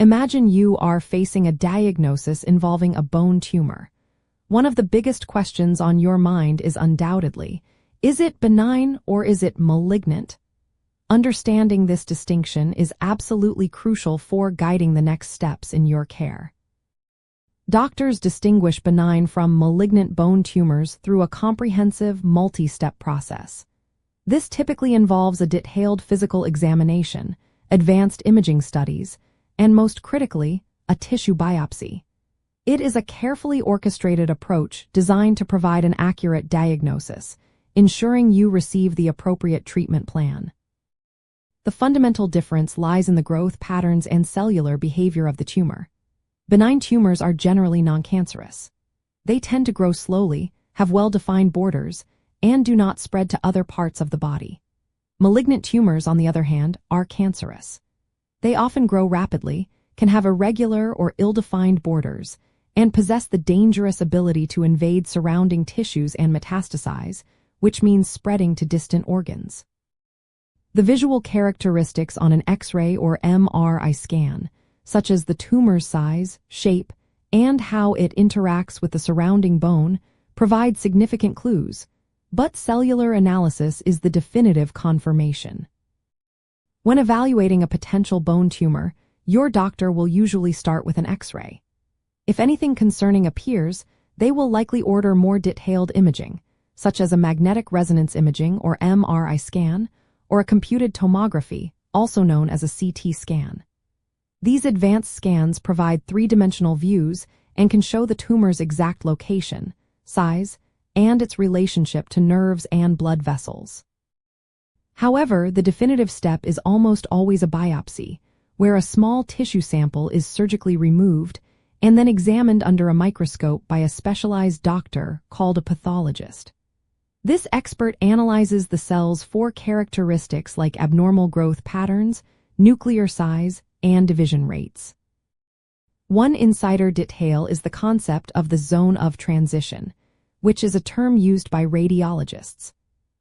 Imagine you are facing a diagnosis involving a bone tumor. One of the biggest questions on your mind is undoubtedly, is it benign or is it malignant? Understanding this distinction is absolutely crucial for guiding the next steps in your care. Doctors distinguish benign from malignant bone tumors through a comprehensive, multi-step process. This typically involves a detailed physical examination, advanced imaging studies, and most critically, a tissue biopsy. It is a carefully orchestrated approach designed to provide an accurate diagnosis, ensuring you receive the appropriate treatment plan. The fundamental difference lies in the growth patterns and cellular behavior of the tumor. Benign tumors are generally non-cancerous. They tend to grow slowly, have well-defined borders, and do not spread to other parts of the body. Malignant tumors, on the other hand, are cancerous. They often grow rapidly, can have irregular or ill-defined borders, and possess the dangerous ability to invade surrounding tissues and metastasize, which means spreading to distant organs. The visual characteristics on an X-ray or MRI scan, such as the tumor's size, shape, and how it interacts with the surrounding bone, provide significant clues, but cellular analysis is the definitive confirmation. When evaluating a potential bone tumor, your doctor will usually start with an X-ray. If anything concerning appears, they will likely order more detailed imaging, such as a magnetic resonance imaging or MRI scan, or a computed tomography, also known as a CT scan. These advanced scans provide three-dimensional views and can show the tumor's exact location, size, and its relationship to nerves and blood vessels. However, the definitive step is almost always a biopsy, where a small tissue sample is surgically removed and then examined under a microscope by a specialized doctor called a pathologist. This expert analyzes the cells for characteristics like abnormal growth patterns, nuclear size, and division rates. One insider detail is the concept of the zone of transition, which is a term used by radiologists.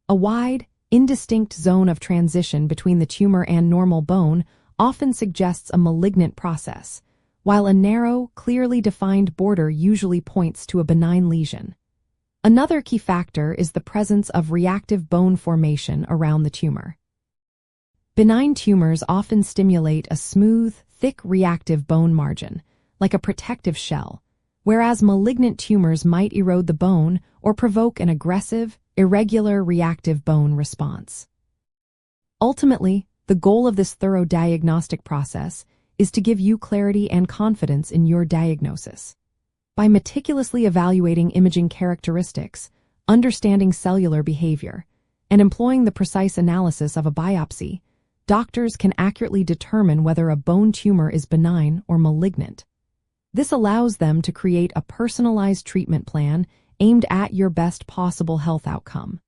A wide, indistinct zone of transition between the tumor and normal bone often suggests a malignant process, while a narrow, clearly defined border usually points to a benign lesion. Another key factor is the presence of reactive bone formation around the tumor. Benign tumors often stimulate a smooth, thick reactive bone margin, like a protective shell, whereas malignant tumors might erode the bone or provoke an aggressive, irregular reactive bone response. Ultimately, the goal of this thorough diagnostic process is to give you clarity and confidence in your diagnosis. By meticulously evaluating imaging characteristics, understanding cellular behavior, and employing the precise analysis of a biopsy, doctors can accurately determine whether a bone tumor is benign or malignant. This allows them to create a personalized treatment plan aimed at your best possible health outcome.